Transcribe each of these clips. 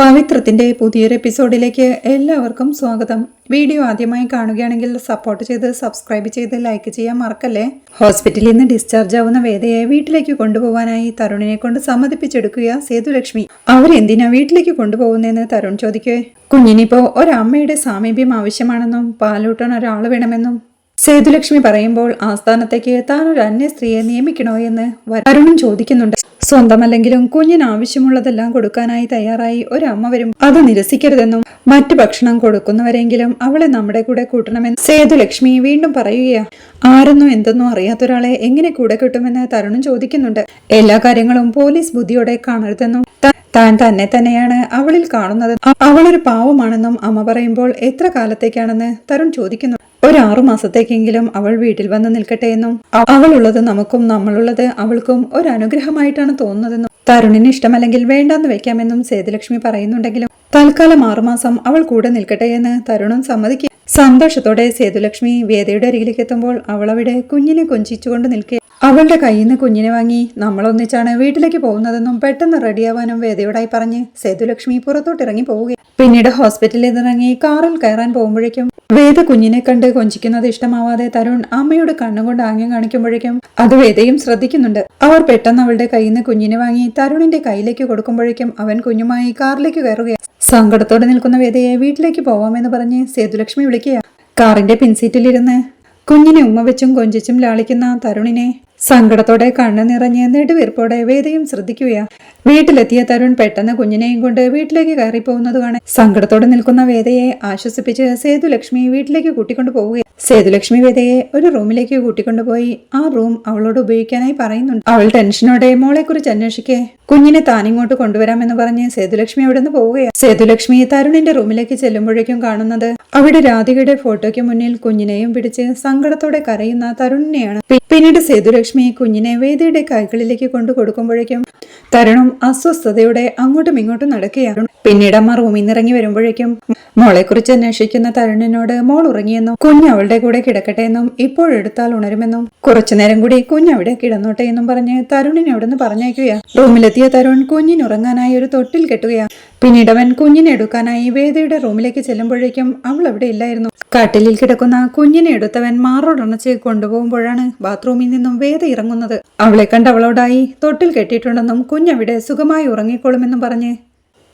പവിത്രത്തിന്റെ പുതിയൊരു എപ്പിസോഡിലേക്ക് എല്ലാവർക്കും സ്വാഗതം. വീഡിയോ ആദ്യമായി കാണുകയാണെങ്കിൽ സപ്പോർട്ട് ചെയ്ത് സബ്സ്ക്രൈബ് ചെയ്ത് ലൈക്ക് ചെയ്യാൻ മറക്കല്ലേ. ഹോസ്പിറ്റലിൽ നിന്ന് ഡിസ്ചാർജ് ആവുന്ന വേദയെ വീട്ടിലേക്ക് കൊണ്ടുപോകാനായി തരുണിനെ കൊണ്ട് സമ്മതിപ്പിച്ചെടുക്കുക സേതുലക്ഷ്മി. അവരെന്തിനാ വീട്ടിലേക്ക് കൊണ്ടുപോകുന്നതെന്ന് തരുൺ ചോദിക്കേ. കുഞ്ഞിനിപ്പോ ഒരമ്മയുടെ സാമീപ്യം ആവശ്യമാണെന്നും പാലൂട്ടാൻ ഒരാൾ വേണമെന്നും സേതുലക്ഷ്മി പറയുമ്പോൾ ആസ്ഥാനത്തേക്ക് താൻ ഒരു അന്യ സ്ത്രീയെ നിയമിക്കണോ എന്ന് തരുണും ചോദിക്കുന്നുണ്ട്. സ്വന്തമല്ലെങ്കിലും കുഞ്ഞിന് ആവശ്യമുള്ളതെല്ലാം കൊടുക്കാനായി തയ്യാറായി ഒരമ്മ വരും, അത് നിരസിക്കരുതെന്നും മറ്റു ഭക്ഷണം കൊടുക്കുന്നവരെങ്കിലും അവളെ നമ്മുടെ കൂടെ കൂട്ടണമെന്ന് സേതുലക്ഷ്മി വീണ്ടും പറയുകയാ. ആരെന്നോ എന്തെന്നോ അറിയാത്തൊരാളെ എങ്ങനെ കൂടെ കിട്ടുമെന്ന് തരുണും ചോദിക്കുന്നുണ്ട്. എല്ലാ കാര്യങ്ങളും പോലീസ് ബുദ്ധിയോടെ കാണരുതെന്നും താൻ തന്നെ തന്നെയാണ് അവളിൽ കാണുന്നത്, അവളൊരു പാവമാണെന്നും അമ്മ പറയുമ്പോൾ എത്ര കാലത്തേക്കാണെന്ന് തരുൺ ചോദിക്കുന്നു. ഒരു 6 മാസത്തേക്കെങ്കിലും അവൾ വീട്ടിൽ വന്ന് നിൽക്കട്ടെ എന്നും അവളുള്ളത് നമുക്കും നമ്മളുള്ളത് അവൾക്കും ഒരു അനുഗ്രഹമായിട്ടാണ് തോന്നുന്നതെന്നും തരുണിന് ഇഷ്ടമല്ലെങ്കിൽ വേണ്ടാന്ന് വെക്കാമെന്നും സേതുലക്ഷ്മി പറയുന്നുണ്ടെങ്കിലും തൽക്കാലം 6 മാസം അവൾ കൂടെ നിൽക്കട്ടെ എന്ന് തരുണും സമ്മതിക്കും. സന്തോഷത്തോടെ സേതുലക്ഷ്മി വേദയുടെ അരികിലേക്ക് എത്തുമ്പോൾ അവൾ അവിടെ കുഞ്ഞിനെ കൊഞ്ചിച്ചുകൊണ്ട് നിൽക്കുക. അവളുടെ കയ്യിൽ നിന്ന് കുഞ്ഞിനെ വാങ്ങി നമ്മളൊന്നിച്ചാണ് വീട്ടിലേക്ക് പോകുന്നതെന്നും പെട്ടെന്ന് റെഡിയാവാനും വേദയോടായി പറഞ്ഞ് സേതുലക്ഷ്മി പുറത്തോട്ടിറങ്ങി പോവുകയാണ്. പിന്നീട് ഹോസ്പിറ്റലിൽ നിന്നിറങ്ങി കാറിൽ കയറാൻ പോകുമ്പോഴേക്കും വേദ കുഞ്ഞിനെ കണ്ട് കൊഞ്ചിക്കുന്നത് ഇഷ്ടമാവാതെ തരുൺ അമ്മയോട് കണ്ണുകൊണ്ട് ആംഗ്യം കാണിക്കുമ്പോഴേക്കും അത് വേദയും ശ്രദ്ധിക്കുന്നുണ്ട്. അവർ പെട്ടെന്ന് അവളുടെ കയ്യിൽ നിന്ന് കുഞ്ഞിനെ വാങ്ങി തരുണിന്റെ കയ്യിലേക്ക് കൊടുക്കുമ്പോഴേക്കും അവൻ കുഞ്ഞുമായി കാറിലേക്ക് കയറുകയാണ്. സങ്കടത്തോടെ നിൽക്കുന്ന വേദയെ വീട്ടിലേക്ക് പോവാമെന്ന് പറഞ്ഞ് സേതുലക്ഷ്മി വിളിക്കുക. കാറിന്റെ പിൻസീറ്റിലിരുന്ന് കുഞ്ഞിനെ ഉമ്മ വെച്ചും കൊഞ്ചിച്ചും ലാളിക്കുന്ന തരുണിനെ സങ്കടത്തോടെ കണ്ണു നിറഞ്ഞ് നെടുവീർപ്പോടെ വേദയും ശ്രദ്ധിക്കുകയാ. വീട്ടിലെത്തിയ തരുൺ പെട്ടെന്ന് കുഞ്ഞിനെയും കൊണ്ട് വീട്ടിലേക്ക് കയറിപ്പോകുന്നത് കാണാൻ സങ്കടത്തോടെ നിൽക്കുന്ന വേദയെ ആശ്വസിപ്പിച്ച് സേതുലക്ഷ്മി വീട്ടിലേക്ക് കൂട്ടിക്കൊണ്ടു പോവുകയാണ്. സേതുലക്ഷ്മി വേദയെ ഒരു റൂമിലേക്ക് കൂട്ടിക്കൊണ്ടുപോയി ആ റൂം അവളോട് ഉപയോഗിക്കാനായി പറയുന്നുണ്ട്. അവൾ ടെൻഷനോടെ മോളെ കുറിച്ച് അന്വേഷിക്കെ കുഞ്ഞിനെ താനിങ്ങോട്ട് കൊണ്ടുവരാമെന്ന് പറഞ്ഞ് സേതുലക്ഷ്മി അവിടെ നിന്ന് പോവുകയാണ്. സേതുലക്ഷ്മി തരുണിന്റെ റൂമിലേക്ക് ചെല്ലുമ്പോഴേക്കും കാണുന്നത് അവിടെ രാധികയുടെ ഫോട്ടോയ്ക്ക് മുന്നിൽ കുഞ്ഞിനെയും പിടിച്ച് സങ്കടത്തോടെ കരയുന്ന തരുണിനെയാണ്. പിന്നീട് സേതുലക്ഷ്മി കുഞ്ഞിനെ വേദയുടെ കൈകളിലേക്ക് കൊണ്ടു കൊടുക്കുമ്പോഴേക്കും തരുണും അസ്വസ്ഥതയോടെ അങ്ങോട്ടും ഇങ്ങോട്ടും നടക്കുകയാണ്. പിന്നീട് അമ്മ റൂമിൽ നിന്ന് ഇറങ്ങി വരുമ്പോഴേക്കും മോളെ കുറിച്ച് അന്വേഷിക്കുന്ന തരുണിനോട് മോൾ ഉറങ്ങിയെന്നും കുഞ്ഞ് അവളുടെ കൂടെ കിടക്കട്ടെ എന്നും ഇപ്പോഴെടുത്താൽ ഉണരുമെന്നും കുറച്ചുനേരം കൂടി കുഞ്ഞ് അവിടെ കിടന്നോട്ടെ എന്നും പറഞ്ഞ് തരുണിനെ അവിടെ നിന്ന് പറഞ്ഞയക്കുകയാണ്. റൂമിലെത്തിയ തരുൺ കുഞ്ഞിനുറങ്ങാനായി ഒരു തൊട്ടിൽ കെട്ടുകയാണ്. പിന്നീട് അവൻ കുഞ്ഞിനെ എടുക്കാനായി വേദയുടെ റൂമിലേക്ക് ചെല്ലുമ്പോഴേക്കും അവൾ അവിടെ ഇല്ലായിരുന്നു. കട്ടിലിൽ കിടക്കുന്ന കുഞ്ഞിനെ എടുത്തവൻ മാറോടണച്ച് കൊണ്ടുപോകുമ്പോഴാണ് ബാത്റൂമിൽ നിന്നും വേദ ഇറങ്ങുന്നത്. അവളെ കണ്ട് അവളോടായി തൊട്ടിൽ കെട്ടിയിട്ടുണ്ടെന്നും കുഞ്ഞവിടെ സുഖമായി ഉറങ്ങിക്കോളുമെന്നും പറഞ്ഞ്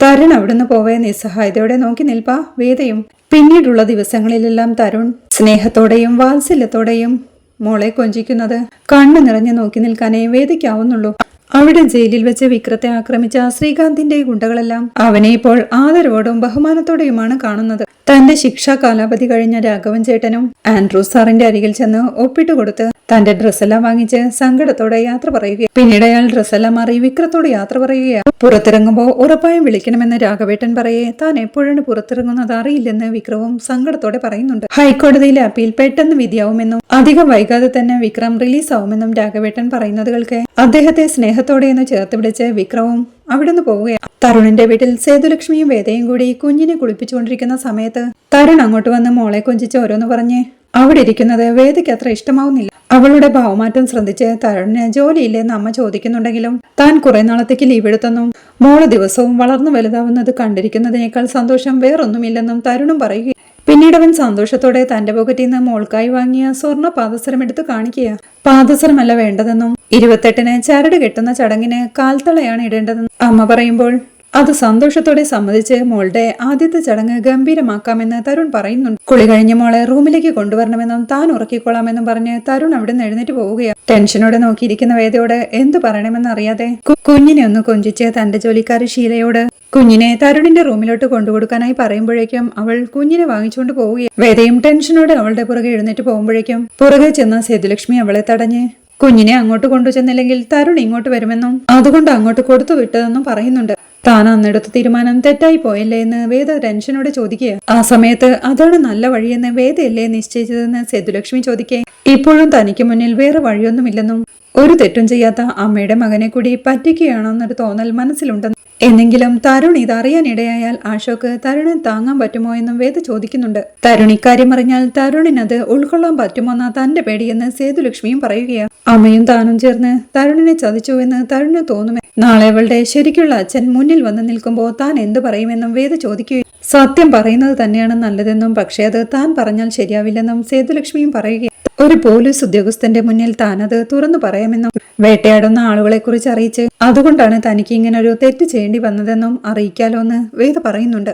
തരുൺ അവിടുന്ന് പോവേ നിസ്സഹായതയോടെ നോക്കി നിൽപ്പാ വേദയും. പിന്നീടുള്ള ദിവസങ്ങളിലെല്ലാം തരുൺ സ്നേഹത്തോടെയും വാത്സല്യത്തോടെയും മോളെ കൊഞ്ചിക്കുന്നത് കണ്ണു നിറഞ്ഞു നോക്കി നിൽക്കാനേ വേദിക്കാവുന്നുള്ളൂ. അവിടെ ജയിലിൽ വെച്ച് വിക്രത്തെ ആക്രമിച്ച ശ്രീകാന്തിന്റെ ഗുണ്ടകളെല്ലാം അവനെ ഇപ്പോൾ ആദരവോടും ബഹുമാനത്തോടെയുമാണ് കാണുന്നത്. തന്റെ ശിക്ഷാ കാലാവധി കഴിഞ്ഞ രാഘവൻ ചേട്ടനും ആൻഡ്രൂ സാറിന്റെ അരികിൽ ചെന്ന് ഒപ്പിട്ട് കൊടുത്ത് തന്റെ ഡ്രസ്സെല്ലാം വാങ്ങിച്ച് സങ്കടത്തോടെ യാത്ര പറയുക. പിന്നീട് അയാൾ ഡ്രസ്സെല്ലാം മാറി വിക്രത്തോട് യാത്ര പറയുകയാണ്. പുറത്തിറങ്ങുമ്പോൾ ഉറപ്പായും വിളിക്കണമെന്ന് രാഘവേട്ടൻ പറയെ താൻ എപ്പോഴാണ് പുറത്തിറങ്ങുന്നത് അറിയില്ലെന്ന് വിക്രവും സങ്കടത്തോടെ പറയുന്നുണ്ട്. ഹൈക്കോടതിയിലെ അപ്പീൽ പെട്ടെന്ന് വിധിയാവുമെന്നും അധികം വൈകാതെ തന്നെ വിക്രം റിലീസ് ആവുമെന്നും രാഘവേട്ടൻ പറയുന്നത് കേൾക്കെ അദ്ദേഹത്തെ സ്നേഹത്തോടെ എന്ന് ചേർത്ത് പിടിച്ച് വിക്രവും അവിടുന്ന് പോവുകയാണ്. തരുണിന്റെ വീട്ടിൽ സേതുലക്ഷ്മിയും വേദയും കൂടി കുഞ്ഞിനെ കുളിപ്പിച്ചുകൊണ്ടിരിക്കുന്ന സമയത്ത് തരുൺ അങ്ങോട്ട് വന്ന് മോളെ കൊഞ്ചിച്ച് ഓരോന്ന് പറഞ്ഞ് അവിടെ ഇരിക്കുന്നത് വേദയ്ക്ക് അത്ര ഇഷ്ടമാവുന്നില്ല. അവളുടെ ഭാവമാറ്റം ശ്രദ്ധിച്ച് തരുണിന് ജോലിയില്ലെന്ന് അമ്മ ചോദിക്കുന്നുണ്ടെങ്കിലും താൻ കുറെ നാളത്തേക്ക് ലീവ് എടുത്തെന്നും മോള് ദിവസവും വളർന്നു വലുതാവുന്നത് കണ്ടിരിക്കുന്നതിനേക്കാൾ സന്തോഷം വേറൊന്നുമില്ലെന്നും തരുണും പറയുക. പിന്നീട് അവൻ സന്തോഷത്തോടെ തന്റെ പോക്കറ്റിൽ നിന്ന് മോൾക്കായി വാങ്ങിയ സ്വർണ്ണ പാദസരം എടുത്ത് കാണിക്കുക. പാദസരമല്ല വേണ്ടതെന്നും 28-ന് ചരട് കെട്ടുന്ന ചടങ്ങിന് കാൽത്തളയാണ് ഇടേണ്ടതെന്നും അമ്മ പറയുമ്പോൾ അത് സന്തോഷത്തോടെ സമ്മതിച്ച് മോളുടെ ആദ്യത്തെ ചടങ്ങ് ഗംഭീരമാക്കാമെന്ന് തരുൺ പറയുന്നുണ്ട്. കുളി കഴിഞ്ഞ് മോളെ റൂമിലേക്ക് കൊണ്ടുവരണമെന്നും താൻ ഉറക്കിക്കൊള്ളാമെന്നും പറഞ്ഞ് തരുൺ അവിടെ നിന്ന് എഴുന്നേറ്റ് പോവുകയാണ്. ടെൻഷനോടെ നോക്കിയിരിക്കുന്ന വേദയോട് എന്ത് പറയണമെന്ന് അറിയാതെ കുഞ്ഞിനെ ഒന്ന് കൊഞ്ചിച്ച് തന്റെ ജോലിക്കാരി ഷീലയോട് കുഞ്ഞിനെ തരുണിന്റെ റൂമിലോട്ട് കൊണ്ടുകൊടുക്കാനായി പറയുമ്പോഴേക്കും അവൾ കുഞ്ഞിനെ വാങ്ങിച്ചുകൊണ്ട് പോവുകയാണ്. വേദയും ടെൻഷനോടെ അവളുടെ പുറകെ എഴുന്നേറ്റ് പോകുമ്പോഴേക്കും പുറകെ ചെന്ന സേതുലക്ഷ്മി അവളെ തടഞ്ഞ് കുഞ്ഞിനെ അങ്ങോട്ട് കൊണ്ടുചെന്നില്ലെങ്കിൽ തരുൺ ഇങ്ങോട്ട് വരുമെന്നും അതുകൊണ്ട് അങ്ങോട്ട് കൊടുത്തു വിട്ടതെന്നും പറയുന്നുണ്ട്. താൻ അന്നെടുത്ത തീരുമാനം തെറ്റായി പോയല്ലേ എന്ന് വേദ ടെൻഷനോടെ ചോദിക്കുക. ആ സമയത്ത് അതാണ് നല്ല വഴിയെന്ന് വേദയല്ലേ നിശ്ചയിച്ചതെന്ന് സേതുലക്ഷ്മി ചോദിക്കേ. ഇപ്പോഴും തനിക്ക് മുന്നിൽ വേറെ വഴിയൊന്നുമില്ലെന്നും ഒരു തെറ്റും ചെയ്യാത്ത അമ്മയുടെ മകനെ കൂടി പറ്റിക്കുകയാണെന്നൊരു തോന്നൽ മനസ്സിലുണ്ടെന്നും എന്നെങ്കിലും തരുൺ ഇതറിയാനിടയായാൽ അശോക് തരുണിന് താങ്ങാൻ പറ്റുമോ എന്നും വേദ ചോദിക്കുന്നുണ്ട്. തരുൺ ഇക്കാര്യം അറിഞ്ഞാൽ തരുണിനത് ഉൾക്കൊള്ളാൻ പറ്റുമോന്ന തന്റെ പേടിയെന്ന് സേതുലക്ഷ്മിയും പറയുകയാണ്. അമ്മയും താനും ചേർന്ന് തരുണിനെ ചതിച്ചു എന്ന് തരുണിന് തോന്നുമേ. നാളെ അവളുടെ ശരിക്കുള്ള അച്ഛൻ മുന്നിൽ വന്ന് നിൽക്കുമ്പോൾ താൻ എന്ത് പറയുമെന്നും വേദ ചോദിക്കുകയും സത്യം പറയുന്നത് തന്നെയാണ് നല്ലതെന്നും പക്ഷേ അത് താൻ പറഞ്ഞാൽ ശരിയാവില്ലെന്നും സേതുലക്ഷ്മിയും പറയുകയാണ്. ഒരു പോലീസ് ഉദ്യോഗസ്ഥന്റെ മുന്നിൽ താനത് തുറന്നു പറയാമെന്നും വേട്ടയാടുന്ന ആളുകളെ കുറിച്ച് അറിയിച്ച് അതുകൊണ്ടാണ് തനിക്ക് ഇങ്ങനെ ഒരു തെറ്റ് ചെയ്യേണ്ടി വന്നതെന്നും അറിയിക്കാലോ എന്ന് വേദ പറയുന്നുണ്ട്.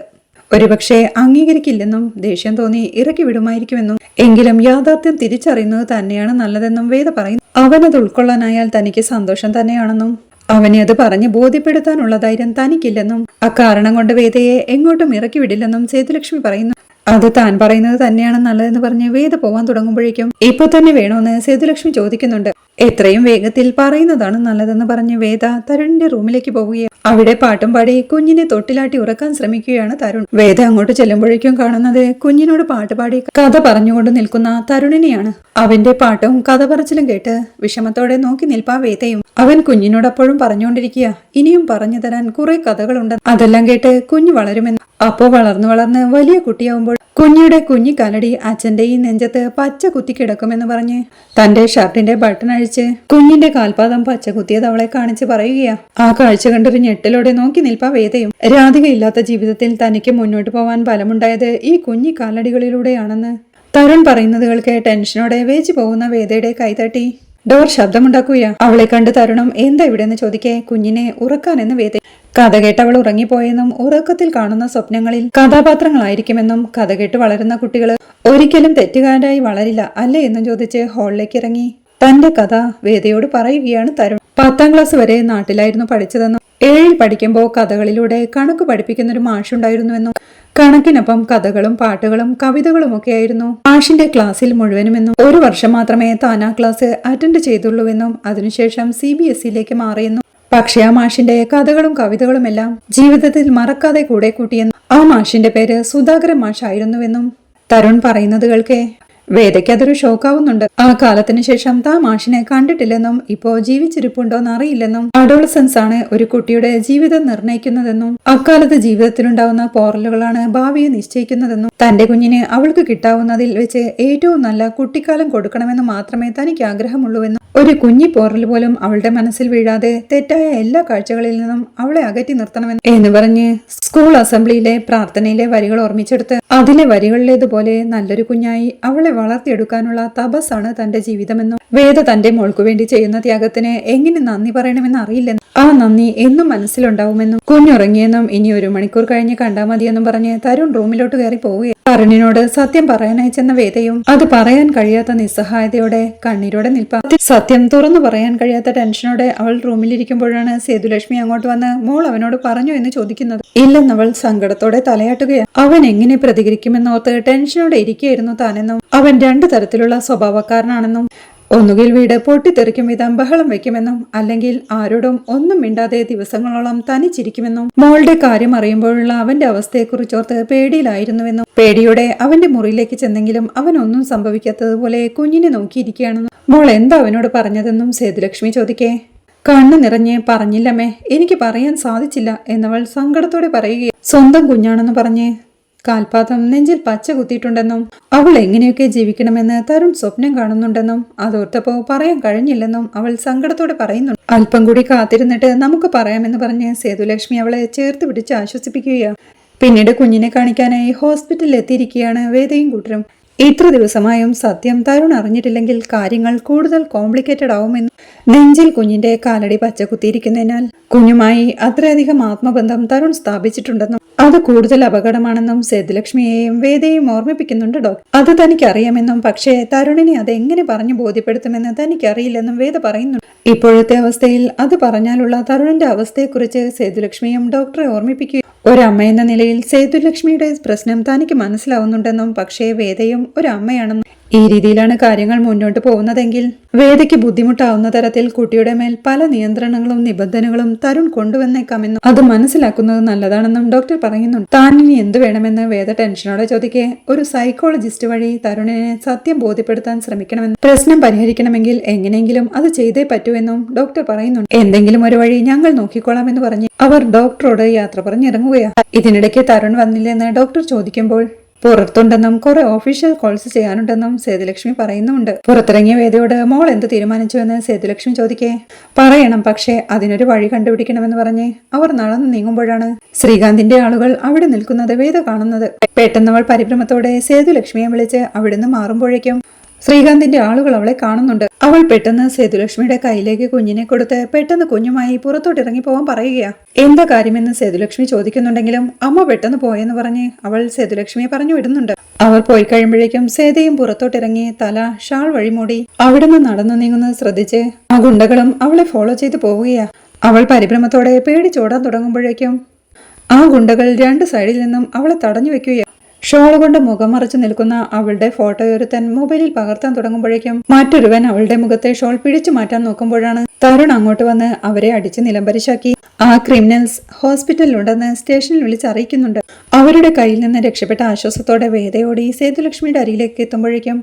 ഒരുപക്ഷെ അംഗീകരിക്കില്ലെന്നും ദേഷ്യം തോന്നി ഇറക്കി വിടുമായിരിക്കുമെന്നും എങ്കിലും യാഥാർത്ഥ്യം തിരിച്ചറിയുന്നത് തന്നെയാണ് നല്ലതെന്നും വേദ പറയുന്നു. അവനത് ഉൾക്കൊള്ളാനായാൽ തനിക്ക് സന്തോഷം തന്നെയാണെന്നും അവനെ അത് പറഞ്ഞ് ബോധ്യപ്പെടുത്താനുള്ള ധൈര്യം തനിക്കില്ലെന്നും അക്കാരണം കൊണ്ട് വേദയെ എങ്ങോട്ടും ഇറക്കി വിടില്ലെന്നും സേതുലക്ഷ്മി പറയുന്നു. അത് താൻ പറയുന്നത് തന്നെയാണ് നല്ലതെന്ന് പറഞ്ഞ് വേദ പോവാൻ തുടങ്ങുമ്പോഴേക്കും ഇപ്പൊ തന്നെ വേണോന്ന് സേതുലക്ഷ്മി ചോദിക്കുന്നുണ്ട്. എത്രയും വേഗത്തിൽ പറയുന്നതാണ് നല്ലതെന്ന് പറഞ്ഞ് വേദ തരുണിന്റെ റൂമിലേക്ക് പോവുകയാണ്. അവിടെ പാട്ടും പാടി കുഞ്ഞിനെ തൊട്ടിലാട്ടി ഉറക്കാൻ ശ്രമിക്കുകയാണ് തരുൺ. വേദ അങ്ങോട്ട് ചെല്ലുമ്പോഴേക്കും കാണുന്നത് കുഞ്ഞിനോട് പാട്ടുപാടി കഥ പറഞ്ഞുകൊണ്ട് നിൽക്കുന്ന തരുണിനെയാണ്. അവന്റെ പാട്ടും കഥ പറച്ചിലും കേട്ട് വിഷമത്തോടെ നോക്കി നിൽപ്പാ വേദയും. അവൻ കുഞ്ഞിനോടപ്പോഴും പറഞ്ഞുകൊണ്ടിരിക്കുക, ഇനിയും പറഞ്ഞു തരാൻ കുറെ കഥകളുണ്ട്, അതെല്ലാം കേട്ട് കുഞ്ഞു വളരുമെന്ന്. അപ്പോ വളർന്നു വളർന്ന് വലിയ കുട്ടിയാവുമ്പോൾ കുഞ്ഞിയുടെ കുഞ്ഞിക്കാലടി അച്ഛന്റെ ഈ നെഞ്ചത്ത് പച്ച കുത്തി കിടക്കുമെന്ന് പറഞ്ഞ് തന്റെ ഷർട്ടിന്റെ ബട്ടൺ അഴിച്ച് കുഞ്ഞിന്റെ കാൽപാദം പച്ച കുത്തിയത് അവളെ കാണിച്ച് പറയുകയാ. ആ കാഴ്ച കണ്ടൊരു ഞെട്ടലോടെ നോക്കി നിൽപ്പാ വേദയും. രാധികയില്ലാത്ത ജീവിതത്തിൽ തനിക്ക് മുന്നോട്ട് പോവാൻ ബലമുണ്ടായത് ഈ കുഞ്ഞിക്കാലടികളിലൂടെയാണെന്ന് തരുൺ പറയുന്നത് കേൾക്ക് ടെൻഷനോടെ വേച്ചു പോകുന്ന വേദയുടെ കൈതട്ടി ഡോർ ശബ്ദമുണ്ടാക്കുകയാ. അവളെ കണ്ട് തരുണം എന്താ ഇവിടെന്ന് ചോദിക്കേ കുഞ്ഞിനെ ഉറക്കാനെന്ന് വേദ. കഥ കേട്ട് അവൾ ഉറങ്ങിപ്പോയെന്നും ഉറക്കത്തിൽ കാണുന്ന സ്വപ്നങ്ങളിൽ കഥാപാത്രങ്ങളായിരിക്കുമെന്നും കഥ കേട്ട് വളരുന്ന കുട്ടികൾ ഒരിക്കലും തെറ്റുകാരായി വളരില്ല അല്ലേ എന്നും ചോദിച്ച് ഹാളിലേക്ക് ഇറങ്ങി തന്റെ കഥ വേദയോട് പറയുകയാണ് തരുൺ. 10ാം ക്ലാസ് വരെ നാട്ടിലായിരുന്നു പഠിച്ചതെന്നും 7ൽ പഠിക്കുമ്പോൾ കഥകളിലൂടെ കണക്ക് പഠിപ്പിക്കുന്നൊരു മാഷുണ്ടായിരുന്നുവെന്നും കണക്കിനൊപ്പം കഥകളും പാട്ടുകളും കവിതകളും ഒക്കെയായിരുന്നു മാഷിന്റെ ക്ലാസ്സിൽ മുഴുവനുമെന്നും 1 വർഷം മാത്രമേ താൻ ആ ക്ലാസ് അറ്റൻഡ് ചെയ്തുള്ളൂവെന്നും അതിനുശേഷം CBSEയിലേക്ക് മാറിയെന്നും പക്ഷേ ആ മാഷിന്റെ കഥകളും കവിതകളും എല്ലാം ജീവിതത്തിൽ മറക്കാതെ കൂടെ കൂട്ടിയെന്നും ആ മാഷിന്റെ പേര് സുധാകരൻ മാഷായിരുന്നുവെന്നും തരുൺ പറയുന്നത് കേൾക്കെ വേദയ്ക്ക് അതൊരു ഷോക്കാവുന്നുണ്ട്. ആ കാലത്തിന് ശേഷം താ മാഷിനെ കണ്ടിട്ടില്ലെന്നും ഇപ്പോ ജീവിച്ചിരിപ്പുണ്ടോന്ന് അറിയില്ലെന്നും അഡോളസൻസ് ആണ് ഒരു കുട്ടിയുടെ ജീവിതം നിർണയിക്കുന്നതെന്നും അക്കാലത്ത് ജീവിതത്തിലുണ്ടാവുന്ന പോറലുകളാണ് ഭാവിയെ നിശ്ചയിക്കുന്നതെന്നും തന്റെ കുഞ്ഞിന് അവൾക്ക് കിട്ടാവുന്നതിൽ വെച്ച് ഏറ്റവും നല്ല കുട്ടിക്കാലം കൊടുക്കണമെന്ന് മാത്രമേ തനിക്ക് ആഗ്രഹമുള്ളൂവെന്നും ഒരു കുഞ്ഞി പോറൽ പോലും അവളുടെ മനസ്സിൽ വീഴാതെ തെറ്റായ എല്ലാ കാഴ്ചകളിൽ നിന്നും അവളെ അകറ്റി നിർത്തണമെന്ന് എന്ന് പറഞ്ഞ് സ്കൂൾ അസംബ്ലിയിലെ പ്രാർത്ഥനയിലെ വരികൾ ഓർമ്മിച്ചെടുത്ത് അതിലെ വരികളിലേതുപോലെ നല്ലൊരു കുഞ്ഞായി അവളെ വളർത്തിയെടുക്കാനുള്ള തപസ്സാണ് തന്റെ ജീവിതമെന്നും വേദ തന്റെ മോൾക്കു വേണ്ടി ചെയ്യുന്ന ത്യാഗത്തിന് എങ്ങനെ നന്ദി പറയണമെന്ന് അറിയില്ലെന്നും ആ നന്ദി എന്നും മനസ്സിലുണ്ടാവുമെന്നും കുഞ്ഞുറങ്ങിയെന്നും ഇനി 1 മണിക്കൂർ കഴിഞ്ഞ് കണ്ടാൽ മതിയെന്നും പറഞ്ഞ് തരുൺ റൂമിലോട്ട് കയറി പോവുകയാണ്. തരുണിനോട് സത്യം പറയാനായി ചെന്ന വേദയും അത് പറയാൻ കഴിയാത്ത നിസ്സഹായതയോടെ കണ്ണീരോടെ നിൽപ്പാ. സത്യം തുറന്നു പറയാൻ കഴിയാത്ത ടെൻഷനോടെ അവൾ റൂമിലിരിക്കുമ്പോഴാണ് സേതുലക്ഷ്മി അങ്ങോട്ട് വന്ന് മോൾ അവനോട് പറഞ്ഞു എന്ന് ചോദിക്കുന്നത്. ഇല്ലെന്നവൾ സങ്കടത്തോടെ തലയാട്ടുകയാണ്. അവൻ എങ്ങനെ പ്രതികരിക്കുമെന്നോർത്ത് ടെൻഷനോടെ ഇരിക്കുകയായിരുന്നു താനെന്നും അവൻ 2 തരത്തിലുള്ള സ്വഭാവക്കാരനാണെന്നും ഒന്നുകിൽ വീട് പൊട്ടിത്തെറിക്കും വിധം ബഹളം വെക്കുമെന്നും അല്ലെങ്കിൽ ആരോടും ഒന്നും മിണ്ടാതെ ദിവസങ്ങളോളം തനിച്ചിരിക്കുമെന്നും മോളുടെ കാര്യം അറിയുമ്പോഴുള്ള അവന്റെ അവസ്ഥയെക്കുറിച്ചോർത്ത് പേടിയിലായിരുന്നുവെന്നും പേടിയോടെ അവന്റെ മുറിയിലേക്ക് ചെന്നെങ്കിലും അവനൊന്നും സംഭവിക്കാത്തതുപോലെ കുഞ്ഞിനെ നോക്കിയിരിക്കുകയാണെന്നും മോൾ എന്താ അവനോട് പറഞ്ഞതെന്നും സേതുലക്ഷ്മി ചോദിക്കേ കണ്ണു നിറഞ്ഞ് പറഞ്ഞില്ലമ്മേ എനിക്ക് പറയാൻ സാധിച്ചില്ല എന്നവൾ സങ്കടത്തോടെ പറയുകയും സ്വന്തം കുഞ്ഞാണെന്ന് പറഞ്ഞ് കാൽപാദം നെഞ്ചിൽ പച്ച കുത്തിയിട്ടുണ്ടെന്നും അവൾ എങ്ങനെയൊക്കെ ജീവിക്കണമെന്ന് തരുൺ സ്വപ്നം കാണുന്നുണ്ടെന്നും അതോർത്തപ്പോ പറയാൻ കഴിഞ്ഞില്ലെന്നും അവൾ സങ്കടത്തോടെ പറയുന്നു. അല്പം കൂടി കാത്തിരുന്നിട്ട് നമുക്ക് പറയാമെന്ന് പറഞ്ഞ് സേതുലക്ഷ്മി അവളെ ചേർത്ത് പിടിച്ച് ആശ്വസിപ്പിക്കുകയാണ്. പിന്നീട് കുഞ്ഞിനെ കാണിക്കാനായി ഹോസ്പിറ്റലിൽ എത്തിയിരിക്കുകയാണ് വേദയും കൂട്ടരും. ഇത്ര ദിവസമായും സത്യം തരുൺ അറിഞ്ഞിട്ടില്ലെങ്കിൽ കാര്യങ്ങൾ കൂടുതൽ കോംപ്ലിക്കേറ്റഡ് ആവുമെന്ന് നെഞ്ചിൽ കുഞ്ഞിന്റെ കാലടി പച്ച കുത്തിയിരിക്കുന്നതിനാൽ കുഞ്ഞുമായി അത്രയധികം ആത്മബന്ധം തരുൺ സ്ഥാപിച്ചിട്ടുണ്ടെന്നും അത് കൂടുതൽ അപകടമാണെന്നും സേതുലക്ഷ്മിയെയും വേദയെയും ഓർമ്മിപ്പിക്കുന്നുണ്ട് ഡോക്ടർ. അത് തനിക്കറിയാമെന്നും പക്ഷേ തരുണിനെ അതെങ്ങനെ പറഞ്ഞു ബോധ്യപ്പെടുത്തുമെന്ന് തനിക്കറിയില്ലെന്നും വേദ പറയുന്നു. ഇപ്പോഴത്തെ അവസ്ഥയിൽ അത് പറഞ്ഞാലുള്ള തരുണിന്റെ അവസ്ഥയെക്കുറിച്ച് സേതുലക്ഷ്മിയും ഡോക്ടറെ ഓർമ്മിപ്പിക്കുക. ഒരമ്മ എന്ന നിലയിൽ സേതുലക്ഷ്മിയുടെ പ്രശ്നം തനിക്ക് മനസ്സിലാവുന്നുണ്ടെന്നും പക്ഷേ വേദയും ഒരു അമ്മയാണെന്നും ഈ രീതിയിലാണ് കാര്യങ്ങൾ മുന്നോട്ട് പോകുന്നതെങ്കിൽ വേദയ്ക്ക് ബുദ്ധിമുട്ടാവുന്ന തരത്തിൽ കുട്ടിയുടെ മേൽ പല നിയന്ത്രണങ്ങളും നിബന്ധനകളും തരുൺ കൊണ്ടുവന്നേക്കാമെന്നും അത് മനസ്സിലാക്കുന്നത് നല്ലതാണെന്നും ഡോക്ടർ പറയുന്നുണ്ട്. താൻ ഇനി എന്ത് വേണമെന്ന് വേദ ടെൻഷനോടെ ചോദിക്കെ ഒരു സൈക്കോളജിസ്റ്റ് വഴി തരുണിനെ സത്യം ബോധ്യപ്പെടുത്താൻ ശ്രമിക്കണമെന്നും പ്രശ്നം പരിഹരിക്കണമെങ്കിൽ എങ്ങനെയെങ്കിലും അത് ചെയ്തേ പറ്റൂവെന്നും ഡോക്ടർ പറയുന്നുണ്ട്. എന്തെങ്കിലും ഒരു വഴി ഞങ്ങൾ നോക്കിക്കോളാമെന്ന് പറഞ്ഞ് അവർ ഡോക്ടറോട് യാത്ര പറഞ്ഞിറങ്ങുകയാണ്. ഇതിനിടയ്ക്ക് തരുൺ വന്നില്ലെന്ന് ഡോക്ടർ ചോദിക്കുമ്പോൾ പുറത്തുണ്ടെന്നും കുറെ ഒഫീഷ്യൽ കോൾസ് ചെയ്യാനുണ്ടെന്നും സേതുലക്ഷ്മി പറയുന്നുണ്ട്. പുറത്തിറങ്ങിയ വേദയോട് മോൾ എന്ത് തീരുമാനിച്ചു എന്ന് സേതുലക്ഷ്മി ചോദിക്കേ പറയണം, പക്ഷേ അതിനൊരു വഴി കണ്ടുപിടിക്കണമെന്ന് പറഞ്ഞ് അവർ നടന്നു നീങ്ങുമ്പോഴാണ് ശ്രീകാന്തിന്റെ ആളുകൾ അവിടെ നിൽക്കുന്നത് വേദ കാണുന്നത്. പെട്ടെന്നവൾ പരിഭ്രമത്തോടെ സേതുലക്ഷ്മിയെ വിളിച്ച് അവിടുന്ന് മാറുമ്പോഴേക്കും ശ്രീകാന്തിന്റെ ആളുകൾ അവളെ കാണുന്നുണ്ട്. അവൾ പെട്ടെന്ന് സേതുലക്ഷ്മിയുടെ കയ്യിലേക്ക് കുഞ്ഞിനെ കൊടുത്ത് പെട്ടെന്ന് കുഞ്ഞുമായി പുറത്തോട്ട് ഇറങ്ങി പോവാൻ പറയുകയാ. എന്താ കാര്യമെന്ന് സേതുലക്ഷ്മി ചോദിക്കുന്നുണ്ടെങ്കിലും അമ്മ പെട്ടെന്ന് പോയെന്ന് പറഞ്ഞ് അവൾ സേതുലക്ഷ്മിയെ പറഞ്ഞു വിടുന്നുണ്ട്. അവർ പോയി കഴിയുമ്പോഴേക്കും സേതയും പുറത്തോട്ടിറങ്ങി തല ഷാൾ വഴി മൂടി അവിടുന്ന് നടന്നു നീങ്ങുന്നത് ശ്രദ്ധിച്ച് ആ ഗുണ്ടകളും അവളെ ഫോളോ ചെയ്ത് പോവുകയാ. അവൾ പരിഭ്രമത്തോടെ പേടിച്ചോടാൻ തുടങ്ങുമ്പോഴേക്കും ആ ഗുണ്ടകൾ രണ്ട് സൈഡിൽ നിന്നും അവളെ തടഞ്ഞു വെക്കുകയാണ്. ഷോൾ കൊണ്ട് മുഖം മറച്ചു നിൽക്കുന്ന അവളുടെ ഫോട്ടോയൊരുത്തൻ മൊബൈലിൽ പകർത്താൻ തുടങ്ങുമ്പോഴേക്കും മറ്റൊരുവൻ അവളുടെ മുഖത്തെ ഷോൾ പിടിച്ചു മാറ്റാൻ നോക്കുമ്പോഴാണ് തരുൺ അങ്ങോട്ട് വന്ന് അവരെ അടിച്ച് നിലംപരിശാക്കി. ആ ക്രിമിനൽസ് ഹോസ്പിറ്റലിലുണ്ടെന്ന് സ്റ്റേഷനിൽ വിളിച്ചറിയിക്കുന്നുണ്ട്. അവരുടെ കയ്യിൽ നിന്ന് രക്ഷപ്പെട്ട ആശ്വാസത്തോടെ വേദയോടി സേതുലക്ഷ്മിയുടെ അരിയിലേക്ക് എത്തുമ്പോഴേക്കും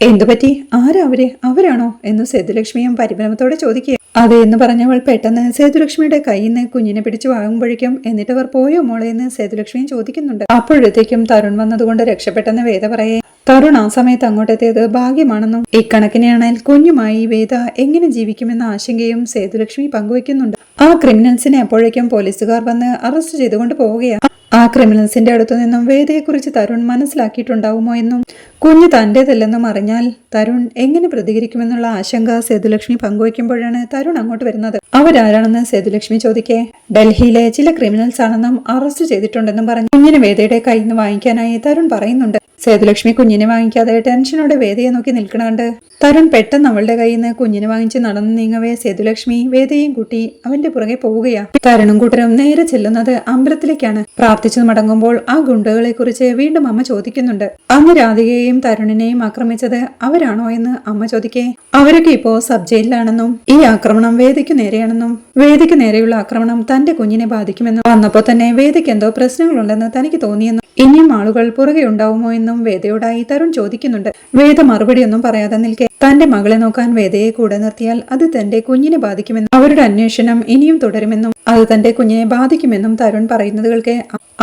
എന്തുപറ്റി, ആരാ അവരാണോ എന്ന് സേതുലക്ഷ്മിയും പരിഭ്രമത്തോടെ ചോദിക്കുക. അതെ എന്ന് പറഞ്ഞവൾ പെട്ടെന്ന് സേതുലക്ഷ്മിയുടെ കയ്യിൽ നിന്ന് കുഞ്ഞിനെ പിടിച്ചു വാങ്ങുമ്പോഴേക്കും എന്നിട്ട് അവർ പോയോ മോളെ എന്ന് സേതുലക്ഷ്മിയും ചോദിക്കുന്നുണ്ട്. അപ്പോഴത്തേക്കും തരുൺ വന്നതുകൊണ്ട് രക്ഷപ്പെട്ടെന്ന് വേദ പറയേ. തരുൺ ആ സമയത്ത് അങ്ങോട്ടെത്തിയത് ഭാഗ്യമാണെന്നും ഇക്കണക്കിനെയാണെങ്കിൽ കുഞ്ഞുമായി വേദ എങ്ങനെ ജീവിക്കുമെന്ന ആശങ്കയും സേതുലക്ഷ്മി പങ്കുവെക്കുന്നുണ്ട്. ആ ക്രിമിനൽസിനെ അപ്പോഴേക്കും പോലീസുകാർ വന്ന് അറസ്റ്റ് ചെയ്തുകൊണ്ട് പോവുകയാണ്. ആ ക്രിമിനൽസിന്റെ അടുത്തു നിന്നും വേദയെക്കുറിച്ച് തരുൺ മനസ്സിലാക്കിയിട്ടുണ്ടാവുമോ എന്നും കുഞ്ഞ് തന്റേതല്ലെന്നും അറിഞ്ഞാൽ തരുൺ എങ്ങനെ പ്രതികരിക്കുമെന്നുള്ള ആശങ്ക സേതുലക്ഷ്മി പങ്കുവയ്ക്കുമ്പോഴാണ് തരുൺ അങ്ങോട്ട് വരുന്നത്. അവരാരാണെന്ന് സേതുലക്ഷ്മി ചോദിക്കേ ഡൽഹിയിലെ ചില ക്രിമിനൽസ് ആണെന്നും അറസ്റ്റ് ചെയ്തിട്ടുണ്ടെന്നും പറഞ്ഞു കുഞ്ഞിന് വേദയുടെ കയ്യിൽ നിന്ന് വാങ്ങിക്കാനായി തരുൺ പറയുന്നുണ്ട്. സേതുലക്ഷ്മി കുഞ്ഞിനെ വാങ്ങിക്കാതെ ടെൻഷനോടെ വേദയെ നോക്കി നിൽക്കണണ്ട് തരുൺ പെട്ടെന്ന് അവളുടെ കയ്യിൽ നിന്ന് കുഞ്ഞിനെ വാങ്ങിച്ച് നടന്നു നീങ്ങവേ സേതുലക്ഷ്മി വേദയും കൂട്ടി അവന്റെ പുറകെ പോവുകയാ. തരുണും കൂട്ടരും നേരെ ചെല്ലുന്നത് അമ്പലത്തിലേക്കാണ്. പ്രാർത്ഥിച്ചു മടങ്ങുമ്പോൾ ആ ഗുണ്ടകളെ കുറിച്ച് വീണ്ടും അമ്മ ചോദിക്കുന്നുണ്ട്. അന്ന് രാധികയെയും തരുണിനെയും ആക്രമിച്ചത് അവരാണോ എന്ന് അമ്മ ചോദിക്കേ അവരൊക്കെ ഇപ്പോ സബ് ജയിലിലാണെന്നും ഈ ആക്രമണം വേദയ്ക്ക് നേരെയാണെന്നും വേദയ്ക്ക് നേരെയുള്ള ആക്രമണം തന്റെ കുഞ്ഞിനെ ബാധിക്കുമെന്നും വന്നപ്പോ തന്നെ വേദയ്ക്ക് എന്തോ പ്രശ്നങ്ങളുണ്ടെന്ന് തനിക്ക് തോന്നിയെന്നും ഇനിയും ആളുകൾ പുറകെ ഉണ്ടാവുമോ എന്നും വേദയോടായി തരുൺ ചോദിക്കുന്നുണ്ട്. വേദ മറുപടിയൊന്നും പറയാതെ നിൽക്കെ തന്റെ മകളെ നോക്കാൻ വേദയെ കൂടെ നിർത്തിയാൽ അത് തന്റെ കുഞ്ഞിനെ ബാധിക്കുമെന്നും അവരുടെ അന്വേഷണം ഇനിയും തുടരുമെന്നും അത് തന്റെ കുഞ്ഞിനെ ബാധിക്കുമെന്നും തരുൺ പറയുന്നത് കേൾക്കെ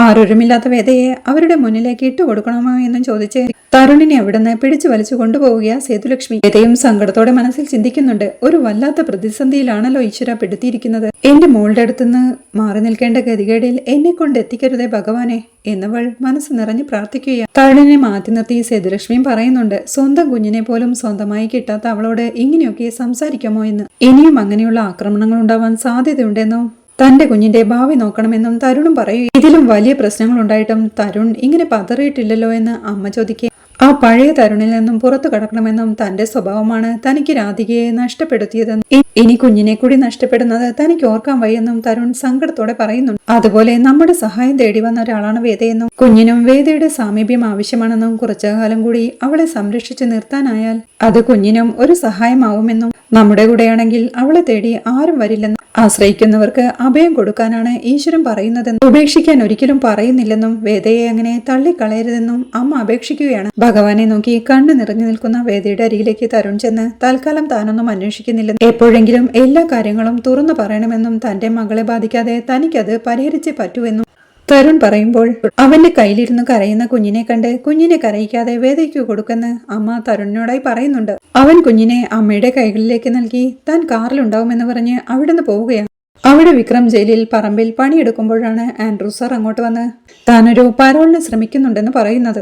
ആരൊരുമില്ലാത്ത വേദയെ അവരുടെ മുന്നിലേക്ക് ഇട്ടുകൊടുക്കണമോ എന്നും ചോദിച്ച് തരുണിനെ അവിടുന്ന് പിടിച്ചു വലിച്ചു കൊണ്ടുപോവുകയാ സേതുലക്ഷ്മി. വേദയും സങ്കടത്തോടെ മനസ്സിൽ ചിന്തിക്കുന്നുണ്ട്. ഒരു വല്ലാത്ത പ്രതിസന്ധിയിലാണല്ലോ ഈശ്വര പെടുത്തിയിരിക്കുന്നത്. എന്റെ മോളുടെ അടുത്തുനിന്ന് മാറി നിൽക്കേണ്ട ഗതികേടിൽ എന്നെ കൊണ്ട് എത്തിക്കരുതേ ഭഗവാനെ എന്നവൾ മനസ്സ് നിറഞ്ഞ് പ്രാർത്ഥിക്കുകയാണ്. തരുണിനെ മാറ്റി നിർത്തി സേതുലക്ഷ്മിയും പറയുന്നുണ്ട് സ്വന്തം കുഞ്ഞിനെ പോലും സ്വന്തമായി കിട്ടാത്ത അവളോട് ഇങ്ങനെയൊക്കെ സംസാരിക്കാമോ എന്ന്. ഇനിയും അങ്ങനെയുള്ള ആക്രമണങ്ങൾ ഉണ്ടാവാൻ സാധ്യതയുണ്ടെന്നും തന്റെ കുഞ്ഞിന്റെ ഭാവി നോക്കണമെന്നും തരുണും പറയും. ഇതിലും വലിയ പ്രശ്നങ്ങൾ ഉണ്ടായിട്ടും തരുൺ ഇങ്ങനെ പതറിയിട്ടില്ലല്ലോ എന്ന് അമ്മ ചോദിക്കുക. ആ പഴയ തരുണിൽ നിന്നും പുറത്തു കടക്കണമെന്നും തന്റെ സ്വഭാവമാണ് തനിക്ക് രാധികയെ നഷ്ടപ്പെടുത്തിയതെന്നും ഇനി കുഞ്ഞിനെ കൂടി നഷ്ടപ്പെടുന്നത് തനിക്ക് ഓർക്കാൻ വയ്യെന്നും തരുൺ സങ്കടത്തോടെ പറയുന്നുണ്ട്. അതുപോലെ നമ്മുടെ സഹായം തേടി വന്ന ഒരാളാണ് വേദയെന്നും കുഞ്ഞിനും വേദയുടെ സാമീപ്യം ആവശ്യമാണെന്നും കുറച്ചുകാലം കൂടി അവളെ സംരക്ഷിച്ചു നിർത്താനായാൽ അത് കുഞ്ഞിനും ഒരു സഹായമാവുമെന്നും നമ്മുടെ കൂടെയാണെങ്കിൽ അവളെ തേടി ആരും വരില്ലെന്നും ആശ്രയിക്കുന്നവർക്ക് അഭയം കൊടുക്കാനാണ് ഈശ്വരൻ പറയുന്നതെന്നും ഉപേക്ഷിക്കാൻ ഒരിക്കലും പറയുന്നില്ലെന്നും വേദയെ അങ്ങനെ തള്ളിക്കളയരുതെന്നും അമ്മ അപേക്ഷിക്കുകയാണ്. ഭഗവാനെ നോക്കി കണ്ണു നിറഞ്ഞു നിൽക്കുന്ന വേദയുടെ അരികിലേക്ക് തരുൺ ചെന്ന് തൽക്കാലം താനൊന്നും അന്വേഷിക്കുന്നില്ലെന്നും എപ്പോഴെങ്കിലും എല്ലാ കാര്യങ്ങളും തുറന്നു പറയണമെന്നും തന്റെ മകളെ ബാധിക്കാതെ തനിക്കത് പരിഹരിച്ചേ പറ്റൂവെന്നും തരുൺ പറയുമ്പോൾ അവന്റെ കയ്യിലിരുന്ന് കരയുന്ന കുഞ്ഞിനെ കണ്ട് കുഞ്ഞിനെ കരയിക്കാതെ വേദയ്ക്ക് കൊടുക്കെന്ന് അമ്മ തരുണിനോടായി പറയുന്നുണ്ട്. അവൻ കുഞ്ഞിനെ അമ്മയുടെ കൈകളിലേക്ക് നൽകി താൻ കാറിലുണ്ടാവുമെന്ന് പറഞ്ഞ് അവിടുന്ന് പോവുകയാണ്. അവിടെ വിക്രം ജയിലിൽ പറമ്പിൽ പണിയെടുക്കുമ്പോഴാണ് ആൻഡ്രൂ സാർ അങ്ങോട്ട് വന്ന് താനൊരു പരോളിന് ശ്രമിക്കുന്നുണ്ടെന്ന് പറയുന്നത്.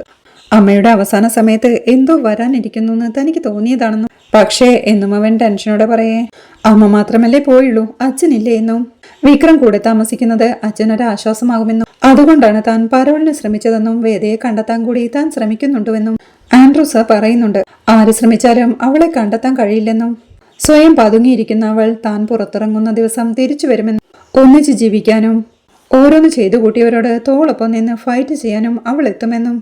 അമ്മയുടെ അവസാന സമയത്ത് എന്തോ വരാനിരിക്കുന്നു എന്ന് തനിക്ക് തോന്നിയതാണെന്നും പക്ഷേ എന്നും അവൻ ടെൻഷനോടെ പറയേ അമ്മ മാത്രമല്ലേ പോയുള്ളൂ, അച്ഛനില്ലേ എന്നും വിക്രം കൂടെ താമസിക്കുന്നത് അച്ഛനൊരു ആശ്വാസമാകുമെന്നും അതുകൊണ്ടാണ് താൻ പരോളിന് ശ്രമിച്ചതെന്നും വേദയെ കണ്ടെത്താൻ കൂടി താൻ ശ്രമിക്കുന്നുണ്ടുവെന്നും ആൻഡ്രൂ സാർ പറയുന്നുണ്ട്. ആര് ശ്രമിച്ചാലും അവളെ കണ്ടെത്താൻ കഴിയില്ലെന്നും സ്വയം പതുങ്ങിയിരിക്കുന്ന അവൾ താൻ പുറത്തിറങ്ങുന്ന ദിവസം തിരിച്ചു വരുമെന്നും ഒന്നിച്ച് ജീവിക്കാനും ഓരോന്ന് ചെയ്തു കൂട്ടിയവരോട് തോളൊപ്പം നിന്ന് ഫൈറ്റ് ചെയ്യാനും അവൾ എത്തുമെന്നും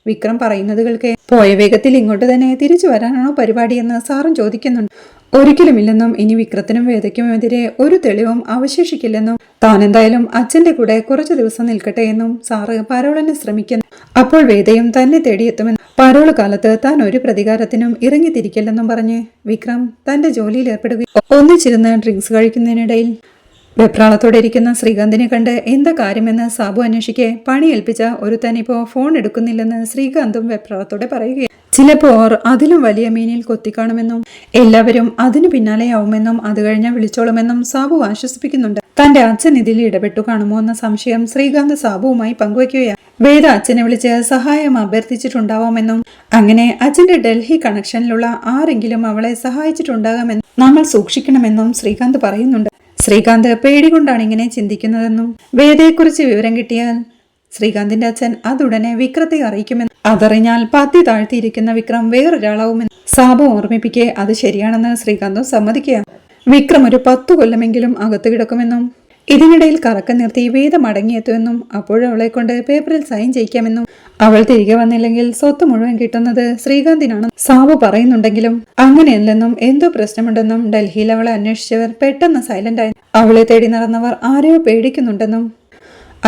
വിക്രം പറയുന്നത് കേൾക്കെ പോയ വേഗത്തിൽ ഇങ്ങോട്ട് തന്നെ തിരിച്ചു വരാനാണോ പരിപാടിയെന്ന് സാറും ചോദിക്കുന്നുണ്ട്. ഒരിക്കലുമില്ലെന്നും ഇനി വിക്രത്തിനും വേദയ്ക്കുമെതിരെ ഒരു തെളിവും അവശേഷിക്കില്ലെന്നും താൻ എന്തായാലും അച്ഛന്റെ കൂടെ കുറച്ചു ദിവസം നിൽക്കട്ടെ എന്നും സാറ് പരോളിന് ശ്രമിക്കുന്നു. അപ്പോൾ വേദയും തന്നെ തേടിയെത്തുമെന്നും പരോള് കാലത്ത് താൻ ഒരു പ്രതികാരത്തിനും ഇറങ്ങിത്തിരിക്കില്ലെന്നും പറഞ്ഞ് വിക്രം തന്റെ ജോലിയിൽ ഏർപ്പെടുകയും ഒന്നിച്ചിരുന്ന് ഡ്രിങ്ക്സ് കഴിക്കുന്നതിനിടയിൽ വെപ്രാളത്തോടെ ഇരിക്കുന്ന ശ്രീകാന്തിനെ കണ്ട് എന്താ കാര്യമെന്ന് സാബു അന്വേഷിക്കെ പണി ഏൽപ്പിച്ച ഒരുത്തൻ ഇപ്പോ ഫോൺ എടുക്കുന്നില്ലെന്ന് ശ്രീകാന്തും വെപ്രാളത്തോടെ പറയുകയാണ്. ചിലപ്പോൾ അതിലും വലിയ മീനിൽ കൊത്തിക്കാണുമെന്നും എല്ലാവരും അതിനു പിന്നാലെയാവുമെന്നും അത് കഴിഞ്ഞാൽ വിളിച്ചോളുമെന്നും സാബു ആശ്വസിപ്പിക്കുന്നുണ്ട്. തന്റെ അച്ഛൻ ഇതിൽ ഇടപെട്ടു കാണുമോ എന്ന സംശയം ശ്രീകാന്ത് സാബുവുമായി പങ്കുവയ്ക്കുകയാണ്. വേദ അച്ഛനെ വിളിച്ച് സഹായം അഭ്യർത്ഥിച്ചിട്ടുണ്ടാവാമെന്നും അങ്ങനെ അച്ഛന്റെ ഡൽഹി കണക്ഷനിലുള്ള ആരെങ്കിലും അവളെ സഹായിച്ചിട്ടുണ്ടാകാമെന്നും നമ്മൾ സൂക്ഷിക്കണമെന്നും ശ്രീകാന്ത് പറയുന്നുണ്ട്. ശ്രീകാന്ത് പേടി കൊണ്ടാണ് ഇങ്ങനെ ചിന്തിക്കുന്നതെന്നും വേദയെക്കുറിച്ച് വിവരം കിട്ടിയാൽ ശ്രീകാന്തിന്റെ അച്ഛൻ അതുടനെ വിക്രത്തെ അറിയിക്കുമെന്നും അതറിഞ്ഞാൽ പത്തി താഴ്ത്തിയിരിക്കുന്ന വിക്രം വേറൊരാളാവുമെന്ന് സാബു ഓർമ്മിപ്പിക്കെ അത് ശരിയാണെന്ന് ശ്രീകാന്തും സമ്മതിക്കുകയാണ്. വിക്രം ഒരു 10 കൊല്ലമെങ്കിലും അകത്ത് കിടക്കുമെന്നും ഇതിനിടയിൽ കറക്കം നിർത്തി വേദ മടങ്ങിയെത്തുമെന്നും അപ്പോഴവളെ കൊണ്ട് പേപ്പറിൽ സൈൻ ചെയ്യിക്കാമെന്നും അവൾ തിരികെ വന്നില്ലെങ്കിൽ സ്വത്ത് മുഴുവൻ കിട്ടുന്നത് ശ്രീകാന്തിനാണെന്ന് സാബു പറയുന്നുണ്ടെങ്കിലും അങ്ങനെയല്ലെന്നും എന്തോ പ്രശ്നമുണ്ടെന്നും ഡൽഹിയിൽ അവളെ അന്വേഷിച്ചവർ പെട്ടെന്ന് സൈലന്റായി അവളെ തേടി നടന്നവർ ആരെയോ പേടിക്കുന്നുണ്ടെന്നും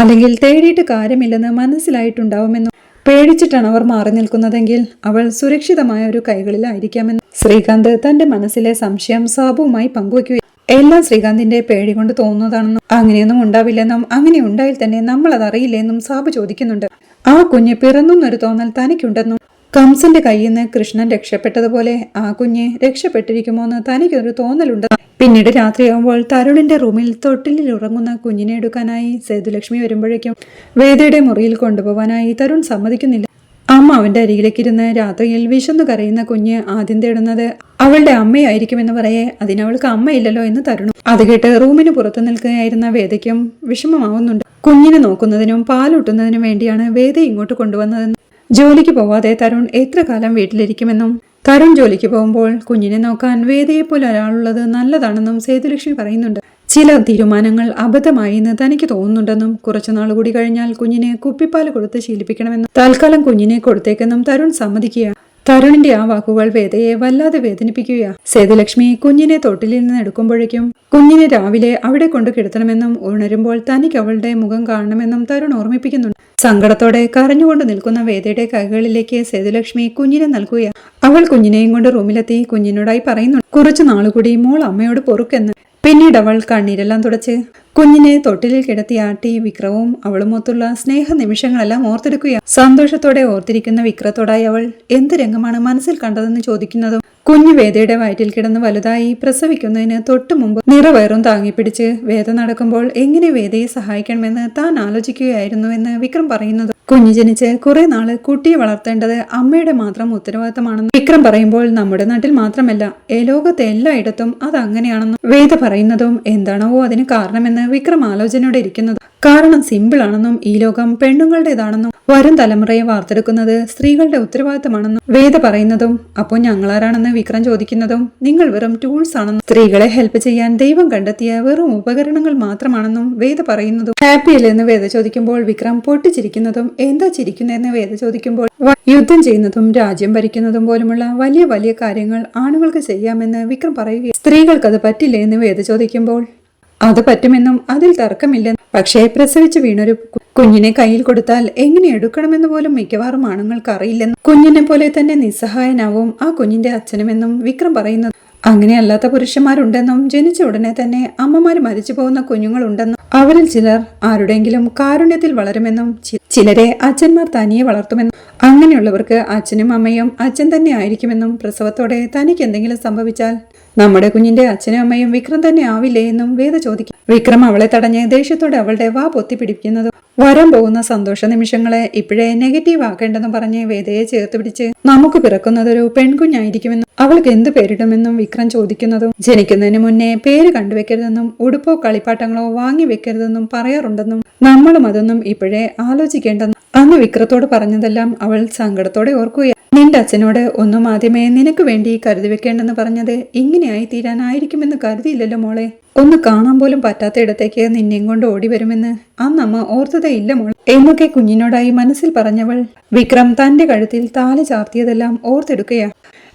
അല്ലെങ്കിൽ തേടിയിട്ട് കാര്യമില്ലെന്ന് മനസ്സിലായിട്ടുണ്ടാവുമെന്നും പേടിച്ചിട്ടാണ് അവർ മാറി നിൽക്കുന്നതെങ്കിൽ അവൾ സുരക്ഷിതമായ ഒരു കൈകളിലായിരിക്കാമെന്നും ശ്രീകാന്ത് തന്റെ മനസ്സിലെ സംശയം സാബുവുമായി പങ്കുവയ്ക്കുക. എല്ലാം ശ്രീകാന്തിന്റെ പേടി കൊണ്ട് തോന്നുന്നതാണെന്നും അങ്ങനെയൊന്നും ഉണ്ടാവില്ലെന്നും അങ്ങനെ ഉണ്ടായാൽ തന്നെ നമ്മൾ അതറിയില്ലെന്നും സാബു ചോദിക്കുന്നുണ്ട്. ആ കുഞ്ഞ് പിറന്നൊരു തോന്നൽ തനിക്കുണ്ടെന്നും കംസന്റെ കയ്യിൽ നിന്ന് കൃഷ്ണൻ രക്ഷപ്പെട്ടതുപോലെ ആ കുഞ്ഞ് രക്ഷപ്പെട്ടിരിക്കുമോ എന്ന് തനിക്കൊരു തോന്നലുണ്ട്. പിന്നീട് രാത്രിയാകുമ്പോൾ തരുണിന്റെ റൂമിൽ തൊട്ടിലിൽ ഉറങ്ങുന്ന കുഞ്ഞിനെ എടുക്കാനായി സേതുലക്ഷ്മി വരുമ്പോഴേക്കും വേദയുടെ മുറിയിൽ കൊണ്ടുപോകാനായി തരുൺ സമ്മതിക്കുന്നില്ല. അമ്മ അവന്റെ അരികിലേക്കിരുന്ന് രാത്രിയിൽ വിശന്നു കരയുന്ന കുഞ്ഞ് ആദ്യം തേടുന്നത് അവളുടെ അമ്മയായിരിക്കുമെന്ന് പറയേ അതിനവൾക്ക് അമ്മയില്ലല്ലോ എന്ന് തരുണും. അത് കേട്ട് റൂമിന് പുറത്തു നിൽക്കുകയായിരുന്ന വേദയ്ക്കും വിഷമമാവുന്നുണ്ട്. കുഞ്ഞിനെ നോക്കുന്നതിനും പാലൂട്ടുന്നതിനും വേണ്ടിയാണ് വേദ ഇങ്ങോട്ട് കൊണ്ടുവന്നതെന്നും ജോലിക്ക് പോവാതെ തരുൺ എത്ര കാലം വീട്ടിലിരിക്കുമെന്നും തരുൺ ജോലിക്ക് പോകുമ്പോൾ കുഞ്ഞിനെ നോക്കാൻ വേദയെപ്പോലെ ഒരാളുള്ളത് നല്ലതാണെന്നും സേതുലക്ഷ്മി പറയുന്നുണ്ട്. ചില തീരുമാനങ്ങൾ അബദ്ധമായി എന്ന് തനിക്ക് തോന്നുന്നുണ്ടെന്നും കുറച്ചുനാൾ കൂടി കഴിഞ്ഞാൽ കുഞ്ഞിനെ കുപ്പിപ്പാൽ കൊടുത്ത് ശീലിപ്പിക്കണമെന്നും തൽക്കാലം കുഞ്ഞിനെ കൊടുത്തേക്കെന്നും തരുൺ സമ്മതിക്കുകയാണ്. തരുണിന്റെ ആ വാക്കുകൾ വേദയെ വല്ലാതെ വേദനിപ്പിക്കുകയാണ്. സേതുലക്ഷ്മി കുഞ്ഞിനെ തൊട്ടിലിൽ നിന്ന് എടുക്കുമ്പോഴേക്കും കുഞ്ഞിനെ രാവിലെ അവിടെ കൊണ്ടു കിടത്തണമെന്നും ഉണരുമ്പോൾ തനിക്ക് അവളുടെ മുഖം കാണണമെന്നും തരുൺ ഓർമ്മിപ്പിക്കുന്നുണ്ട്. സങ്കടത്തോടെ കരഞ്ഞുകൊണ്ട് നിൽക്കുന്ന വേദയുടെ കൈകളിലേക്ക് സേതുലക്ഷ്മി കുഞ്ഞിനെ നൽകുകയാണ്. അവൾ കുഞ്ഞിനെയും കൊണ്ട് റൂമിലെത്തി കുഞ്ഞിനോടായി പറയുന്നുണ്ട്, കുറച്ചു നാളുകൂടി മോൾ അമ്മയോട് പൊറുക്കെന്ന്. പിന്നീട് അവൾ കണ്ണീരെല്ലാം തുടച്ച് കുഞ്ഞിനെ തൊട്ടിലിൽ കിടത്തി ആട്ടി വിക്രവും അവളുമൊത്തുള്ള സ്നേഹ നിമിഷങ്ങളെല്ലാം ഓർത്തെടുക്കുകയാണ്. സന്തോഷത്തോടെ ഓർത്തിരിക്കുന്ന വിക്രത്തോടായി അവൾ എന്ത് രംഗമാണ് മനസ്സിൽ കണ്ടതെന്ന് ചോദിക്കുന്നതും കുഞ്ഞു വേദയുടെ വയറ്റിൽ കിടന്ന് വലുതായി പ്രസവിക്കുന്നതിന് തൊട്ടു മുമ്പ് നിറവയറും താങ്ങിപ്പിടിച്ച് വേദ നടക്കുമ്പോൾ എങ്ങനെ വേദയെ സഹായിക്കണമെന്ന് താൻ ആലോചിക്കുകയായിരുന്നുവെന്ന് വിക്രം പറയുന്നതും കുഞ്ഞു ജനിച്ച് കുറെ നാള് കുട്ടിയെ വളർത്തേണ്ടത് അമ്മയുടെ മാത്രം ഉത്തരവാദിത്തമാണെന്ന് വിക്രം പറയുമ്പോൾ നമ്മുടെ നാട്ടിൽ മാത്രമല്ല ലോകത്തെ എല്ലായിടത്തും അത് അങ്ങനെയാണെന്നും വേദ പറയുന്നതും എന്താണോ അതിന് കാരണമെന്ന് വിക്രം ആലോചനയോടെ ഇരിക്കുന്നത്. കാരണം സിമ്പിൾ ആണെന്നും ഈ ലോകം പെണ്ണുങ്ങളുടേതാണെന്നും വരും തലമുറയെ വാർത്തെടുക്കുന്നത് സ്ത്രീകളുടെ ഉത്തരവാദിത്തമാണെന്നും വേദ പറയുന്നതും അപ്പോൾ ഞങ്ങളാരാണെന്ന് വിക്രം ചോദിക്കുന്നതും നിങ്ങൾ വെറും ടൂൾസ് ആണെന്നും സ്ത്രീകളെ ഹെൽപ്പ് ചെയ്യാൻ ദൈവം കണ്ടെത്തിയ വെറും ഉപകരണങ്ങൾ മാത്രമാണെന്നും വേദ പറയുന്നതും ഹാപ്പിയല്ലെന്ന് വേദ ചോദിക്കുമ്പോൾ വിക്രം പൊട്ടിച്ചിരിക്കുന്നതും എന്താ ചിരിക്കുന്നതെന്ന് വേദ ചോദിക്കുമ്പോൾ യുദ്ധം ചെയ്യുന്നതും രാജ്യം ഭരിക്കുന്നതും പോലുമുള്ള വലിയ വലിയ കാര്യങ്ങൾ ആണുങ്ങൾക്ക് ചെയ്യാമെന്ന് വിക്രം പറയുകയും സ്ത്രീകൾക്കത് പറ്റില്ല എന്ന് വേദ ചോദിക്കുമ്പോൾ അത് പറ്റുമെന്നും അതിൽ തർക്കമില്ലെന്നും പക്ഷേ പ്രസവിച്ച് വീണൊരു കുഞ്ഞിനെ കയ്യിൽ കൊടുത്താൽ എങ്ങനെ എടുക്കണമെന്ന് പോലും മിക്കവാറും ആണുങ്ങൾക്ക് അറിയില്ലെന്നും കുഞ്ഞിനെ പോലെ തന്നെ നിസ്സഹായനാവും ആ കുഞ്ഞിന്റെ അച്ഛനുമെന്നും വിക്രം പറയുന്നു. അങ്ങനെയല്ലാത്ത പുരുഷന്മാരുണ്ടെന്നും ജനിച്ച ഉടനെ തന്നെ അമ്മമാര് മരിച്ചു പോകുന്ന കുഞ്ഞുങ്ങളുണ്ടെന്നും അവരിൽ ചിലർ ആരുടെയെങ്കിലും കാരുണ്യത്തിൽ വളരുമെന്നും ചിലരെ അച്ഛന്മാർ തനിയെ വളർത്തുമെന്നും അങ്ങനെയുള്ളവർക്ക് അച്ഛനും അമ്മയും അച്ഛൻ തന്നെ ആയിരിക്കുമെന്നും പ്രസവത്തോടെ തനിക്ക് എന്തെങ്കിലും സംഭവിച്ചാൽ നമ്മുടെ കുഞ്ഞിന്റെ അച്ഛനും അമ്മയും വിക്രം തന്നെ ആവില്ലേ എന്നും വേദ ചോദിക്കും. വിക്രം അവളെ തടഞ്ഞ് ദേഷ്യത്തോടെ അവളുടെ വാ പൊത്തി പിടിപ്പിക്കുന്നതും വരാൻ പോകുന്ന സന്തോഷ നിമിഷങ്ങളെ ഇപ്പോഴേ നെഗറ്റീവ് ആക്കേണ്ടെന്ന് പറഞ്ഞ് വേദയെ ചേർത്ത് പിടിച്ച് നമുക്ക് പിറക്കുന്നതൊരു പെൺകുഞ്ഞായിരിക്കുമെന്നും അവൾക്ക് എന്ത് പേരിടുമെന്നും വിക്രം ചോദിക്കുന്നതും ജനിക്കുന്നതിന് മുന്നേ പേര് കണ്ടുവെക്കരുതെന്നും ഉടുപ്പോ കളിപ്പാട്ടങ്ങളോ വാങ്ങി വെക്കരുതെന്നും പറയാറുണ്ടെന്നും നമ്മളും അതൊന്നും ഇപ്പോഴേ ആലോചിക്കേണ്ടെന്നും അന്ന് വിക്രത്തോട് പറഞ്ഞതെല്ലാം അവൾ സങ്കടത്തോടെ ഓർക്കുകയാണ്. നിന്റെ അച്ഛനോട് ഒന്നും ആദ്യമേ നിനക്ക് വേണ്ടി കരുതി വെക്കേണ്ടെന്ന് പറഞ്ഞത് ഇങ്ങനെയായി തീരാനായിരിക്കുമെന്ന് കരുതിയില്ലല്ലോ മോളെ. ഒന്ന് കാണാൻ പോലും പറ്റാത്ത ഇടത്തേക്ക് നിന്നെയും കൊണ്ട് ഓടി വരുമെന്ന് അന്നമ്മ ഓർത്തതേ ഇല്ല മോൾ എന്നൊക്കെ കുഞ്ഞിനോടായി മനസ്സിൽ പറഞ്ഞവൾ വിക്രം തന്റെ കഴുത്തിൽ താലി ചാർത്തിയതെല്ലാം ഓർത്തെടുക്കുകയാ.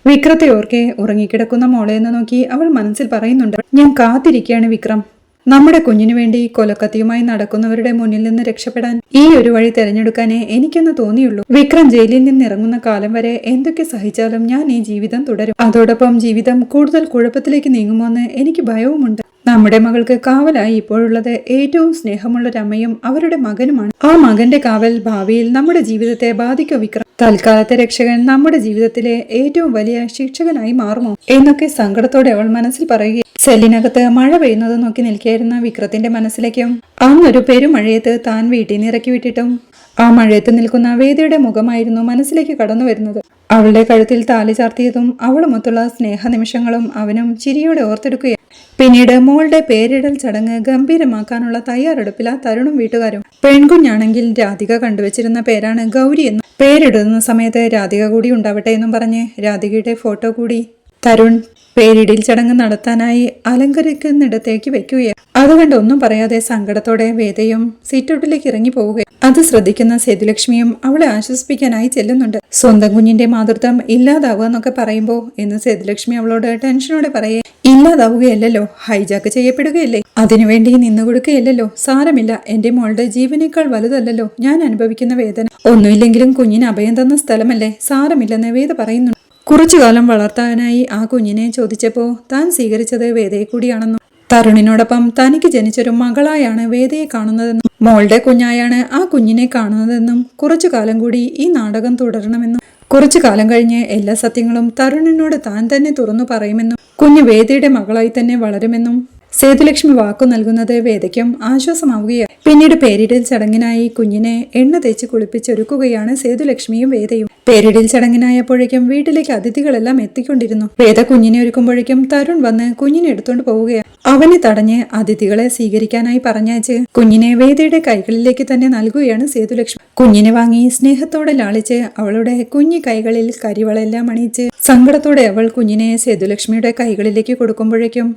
വിക്രത്തെ ഓർക്കെ ഉറങ്ങിക്കിടക്കുന്ന മോളെ എന്ന് നോക്കി അവൾ മനസ്സിൽ പറയുന്നുണ്ട്, ഞാൻ കാത്തിരിക്കുകയാണ് വിക്രം. നമ്മുടെ കുഞ്ഞിനു വേണ്ടി കൊലക്കത്തിയുമായി നടക്കുന്നവരുടെ മുന്നിൽ നിന്ന് രക്ഷപ്പെടാൻ ഈ ഒരു വഴി തിരഞ്ഞെടുക്കാനേ എനിക്കെന്ന് തോന്നിയുള്ളൂ. വിക്രം ജയിലിൽ നിന്ന് ഇറങ്ങുന്ന കാലം വരെ എന്തൊക്കെ സഹിച്ചാലും ഞാൻ ഈ ജീവിതം തുടരും. അതോടൊപ്പം ജീവിതം കൂടുതൽ കുഴപ്പത്തിലേക്ക് നീങ്ങുമോന്ന് എനിക്ക് ഭയവുമുണ്ട്. നമ്മുടെ മകൾക്ക് കാവലായി ഇപ്പോഴുള്ളത് ഏറ്റവും സ്നേഹമുള്ളൊരമ്മയും അവരുടെ മകനുമാണ്. ആ മകന്റെ കാവൽ ഭാവിയിൽ നമ്മുടെ ജീവിതത്തെ ബാധിക്കോ വിക്രം? തൽക്കാലത്തെ രക്ഷകൻ നമ്മുടെ ജീവിതത്തിലെ ഏറ്റവും വലിയ ശിക്ഷകനായി മാറുമോ എന്നൊക്കെ സങ്കടത്തോടെ അവൾ മനസ്സിൽ പറയുക. സെല്ലിനകത്ത് മഴ പെയ്യുന്നത് നോക്കി നിൽക്കുകയായിരുന്ന വിക്രത്തിന്റെ മനസ്സിലേക്കും അന്നൊരു പെരുമഴയത്ത് താൻ വീട്ടിൽ നിന്ന് ഇറക്കി വിട്ടിട്ടും ആ മഴയത്ത് നിൽക്കുന്ന വേദിയുടെ മുഖമായിരുന്നു മനസ്സിലേക്ക് കടന്നു വരുന്നത്. അവളുടെ കഴുത്തിൽ താലി ചാർത്തിയതും അവളുമൊത്തുള്ള സ്നേഹ നിമിഷങ്ങളും അവനും ചിരിയോടെ ഓർത്തെടുക്കുകയാണ്. പിന്നീട് മോളുടെ പേരിടൽ ചടങ്ങ് ഗംഭീരമാക്കാനുള്ള തയ്യാറെടുപ്പിൽ ആ തരുണും വീട്ടുകാരും. പെൺകുഞ്ഞാണെങ്കിൽ രാധിക കണ്ടുവച്ചിരുന്ന പേരാണ് ഗൗരി എന്നും. പേരിടുന്ന സമയത്ത് രാധിക കൂടി ഉണ്ടാവട്ടെ എന്നും പറഞ്ഞ് രാധികയുടെ ഫോട്ടോ കൂടി തരുൺ പേരിടിൽ ചടങ്ങ് നടത്താനായി അലങ്കരിക്കുന്നിടത്തേക്ക് വെക്കുകയാണ്. അതുകൊണ്ട് ഒന്നും പറയാതെ സങ്കടത്തോടെ വേദയും സിറ്റൗട്ടിലേക്ക് ഇറങ്ങി പോവുകയാണ്. അത് ശ്രദ്ധിക്കുന്ന സേതുലക്ഷ്മിയും അവളെ ആശ്വസിപ്പിക്കാനായി ചെല്ലുന്നുണ്ട്. സ്വന്തം കുഞ്ഞിന്റെ മാതൃത്വം ഇല്ലാതാവുക എന്നൊക്കെ പറയുമ്പോ എന്ന് സേതുലക്ഷ്മി അവളോട് ടെൻഷനോടെ പറയേ, ഇല്ലാതാവുകയല്ലോ, ഹൈജാക്ക് ചെയ്യപ്പെടുകയല്ലേ, അതിനുവേണ്ടി നിന്നുകൊടുക്കുകയല്ലോ, സാരമില്ല, എന്റെ മോളുടെ ജീവനേക്കാൾ വലുതല്ലോ ഞാൻ അനുഭവിക്കുന്ന വേദന. ഒന്നുമില്ലെങ്കിലും കുഞ്ഞിന് അഭയം തന്ന സ്ഥലമല്ലേ, സാരമില്ലെന്ന് വേദ പറയുന്നു. കുറച്ചുകാലം വളർത്താനായി ആ കുഞ്ഞിനെ ചോദിച്ചപ്പോ താൻ സ്വീകരിച്ചത് വേദയെ കൂടിയാണെന്നും തരുണിനോടൊപ്പം തനിക്ക് ജനിച്ചൊരു മകളായാണ് വേദയെ കാണുന്നതെന്നും മോളുടെ കുഞ്ഞായാണ് ആ കുഞ്ഞിനെ കാണുന്നതെന്നും കുറച്ചു കാലം കൂടി ഈ നാടകം തുടരണമെന്നും കുറച്ചു കാലം കഴിഞ്ഞ് എല്ലാ സത്യങ്ങളും തരുണിനോട് താൻ തന്നെ തുറന്നു പറയുമെന്നും കുഞ്ഞ് വേദയുടെ മകളായി തന്നെ വളരുമെന്നും സേതുലക്ഷ്മി വാക്കു നൽകുന്നത് വേദയ്ക്കും ആശ്വാസമാവുകയാണ്. പിന്നീട് പേരിടൽ ചടങ്ങിനായി കുഞ്ഞിനെ എണ്ണ തേച്ച് കുളിപ്പിച്ചൊരുക്കുകയാണ് സേതുലക്ഷ്മിയും വേദയും. പേരിടൽ ചടങ്ങിനായപ്പോഴേക്കും വീട്ടിലേക്ക് അതിഥികളെല്ലാം എത്തിക്കൊണ്ടിരുന്നു. വേദ കുഞ്ഞിനെ ഒരുക്കുമ്പോഴേക്കും തരുൺ വന്ന് കുഞ്ഞിനെ എടുത്തുകൊണ്ട് പോവുകയാണ്. അവനെ തടഞ്ഞ് അതിഥികളെ സ്വീകരിക്കാനായി പറഞ്ഞയച്ച് കുഞ്ഞിനെ വേദയുടെ കൈകളിലേക്ക് തന്നെ നൽകുകയാണ് സേതുലക്ഷ്മി. കുഞ്ഞിനെ വാങ്ങി സ്നേഹത്തോടെ ലാളിച്ച് അവളുടെ കുഞ്ഞി കൈകളിൽ കരിവളെല്ലാം അണിയിച്ച് സങ്കടത്തോടെ അവൾ കുഞ്ഞിനെ സേതുലക്ഷ്മിയുടെ കൈകളിലേക്ക് കൊടുക്കുമ്പോഴേക്കും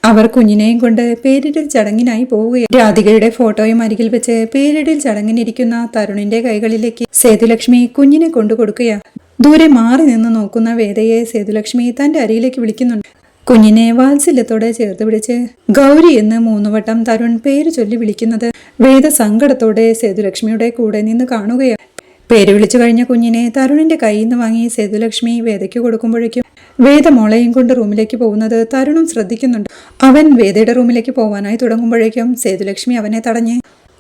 അവർ കുഞ്ഞിനെയും കൊണ്ട് പേരിടൽ ചടങ്ങിനായി പോവുകയാണ്. രാധികയുടെ ഫോട്ടോയും അരികിൽ വെച്ച് പേരിടൽ ചടങ്ങിനിരിക്കുന്ന തരുണിന്റെ കൈകളിലേക്ക് സേതുലക്ഷ്മി കുഞ്ഞിനെ കൊണ്ടു കൊടുക്കുകയാണ്. ദൂരെ മാറി നിന്ന് നോക്കുന്ന വേദയെ സേതുലക്ഷ്മി തന്റെ അരികിലേക്ക് വിളിക്കുന്നുണ്ട്. കുഞ്ഞിനെ വാത്സല്യത്തോടെ ചേർത്ത് പിടിച്ച് ഗൗരി എന്ന് 3 വട്ടം തരുൺ പേര് ചൊല്ലി വിളിക്കുന്നത് വേദ സങ്കടത്തോടെ സേതുലക്ഷ്മിയുടെ കൂടെ നിന്ന് കാണുകയാണ്. പേര് വിളിച്ചു കഴിഞ്ഞ കുഞ്ഞിനെ തരുണിന്റെ കയ്യിൽ നിന്ന് വാങ്ങി സേതുലക്ഷ്മി വേദയ്ക്ക് കൊടുക്കുമ്പോഴേക്കും വേദ മോളെയും കൊണ്ട് റൂമിലേക്ക് പോകുന്നത് തരുണും ശ്രദ്ധിക്കുന്നുണ്ട്. അവൻ വേദയുടെ റൂമിലേക്ക് പോവാനായി തുടങ്ങുമ്പോഴേക്കും സേതുലക്ഷ്മി അവനെ തടഞ്ഞ്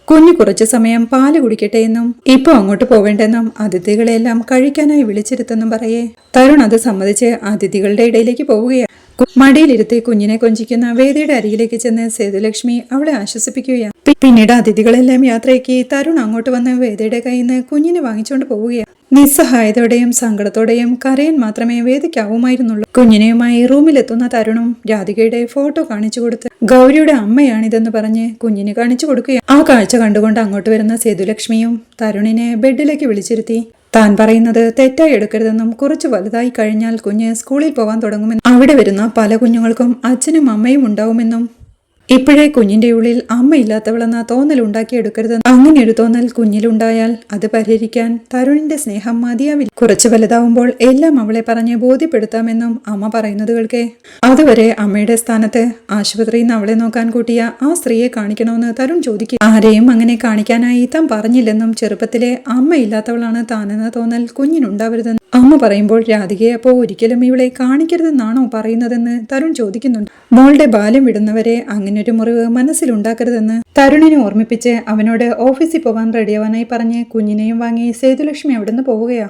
കുഞ്ഞു കുറച്ചു സമയം പാല് കുടിക്കട്ടെ എന്നും ഇപ്പൊ അങ്ങോട്ട് പോവേണ്ടെന്നും അതിഥികളെല്ലാം കഴിക്കാനായി വിളിച്ചിരുത്തെന്നും പറയേ തരുൺ അത് സമ്മതിച്ച് അതിഥികളുടെ ഇടയിലേക്ക് പോവുകയാണ്. മടിയിലിരുത്തി കുഞ്ഞിനെ കൊഞ്ചിക്കുന്ന വേദയുടെ അരികിലേക്ക് ചെന്ന് സേതുലക്ഷ്മി അവളെ ആശ്വസിപ്പിക്കുകയാണ്. പിന്നീട് അതിഥികളെല്ലാം യാത്രയാക്കി തരുൺ അങ്ങോട്ട് വന്ന് വേദയുടെ കയ്യിൽ നിന്ന് കുഞ്ഞിനെ വാങ്ങിച്ചുകൊണ്ട് പോവുകയാണ്. നിസ്സഹായതയോടെയും സങ്കടത്തോടെയും കരയാൻ മാത്രമേ വേദയ്ക്കാവുമായിരുന്നുള്ളൂ. കുഞ്ഞിനെയുമായി റൂമിലെത്തുന്ന തരുണും രാധികയുടെ ഫോട്ടോ കാണിച്ചു കൊടുത്ത് ഗൗരിയുടെ അമ്മയാണിതെന്ന് പറഞ്ഞ് കുഞ്ഞിനെ കാണിച്ചു കൊടുക്കുകയാണ്. ആ കാഴ്ച കണ്ടുകൊണ്ട് അങ്ങോട്ട് വരുന്ന സേതുലക്ഷ്മിയും തരുണിനെ ബെഡിലേക്ക് വിളിച്ചിരുത്തി താൻ പറയുന്നത് തെറ്റായി എടുക്കരുതെന്നും കുറച്ച് വലുതായി കഴിഞ്ഞാൽ കുഞ്ഞ് സ്കൂളിൽ പോകാൻ തുടങ്ങുമെന്നും അവിടെ വരുന്ന പല കുഞ്ഞുങ്ങൾക്കും അച്ഛനും അമ്മയും ഉണ്ടാവുമെന്നും ഇപ്പോഴേ കുഞ്ഞിന്റെ ഉള്ളിൽ അമ്മയില്ലാത്തവളെന്ന തോന്നൽ ഉണ്ടാക്കിയെടുക്കരുതെന്നും അങ്ങനെയൊരു തോന്നൽ കുഞ്ഞിലുണ്ടായാൽ അത് പരിഹരിക്കാൻ തരുണിന്റെ സ്നേഹം മതിയാവില്ല. കുറച്ച് വലുതാവുമ്പോൾ എല്ലാം അവളെ പറഞ്ഞ് ബോധ്യപ്പെടുത്താമെന്നും അമ്മ പറയുന്നത് കേൾക്കെ അതുവരെ അമ്മയുടെ സ്ഥാനത്ത് ആശുപത്രിയിൽ നിന്ന് അവളെ നോക്കാൻ കൂട്ടിയ ആ സ്ത്രീയെ കാണിക്കണമെന്ന് തരുൺ ചോദിക്കും. ആരെയും അങ്ങനെ കാണിക്കാനായി താൻ പറഞ്ഞില്ലെന്നും ചെറുപ്പത്തിലെ അമ്മയില്ലാത്തവളാണ് താനെന്ന തോന്നൽ കുഞ്ഞിനുണ്ടാവരുതെന്നും അമ്മ പറയുമ്പോൾ രാധികയെ അപ്പോ ഒരിക്കലും ഇവളെ കാണിക്കരുതെന്നാണോ പറയുന്നതെന്ന് തരുൺ ചോദിക്കുന്നുണ്ട്. മോളുടെ ബാല്യം വിടുന്നവരെ അങ്ങനൊരു മുറിവ് മനസ്സിലുണ്ടാക്കരുതെന്ന് തരുണിനെ ഓർമ്മിപ്പിച്ച് അവനോട് ഓഫീസിൽ പോകാൻ റെഡിയാവാനായി പറഞ്ഞ് കുഞ്ഞിനെയും വാങ്ങി സേതുലക്ഷ്മി അവിടുന്ന് പോവുകയാണ്.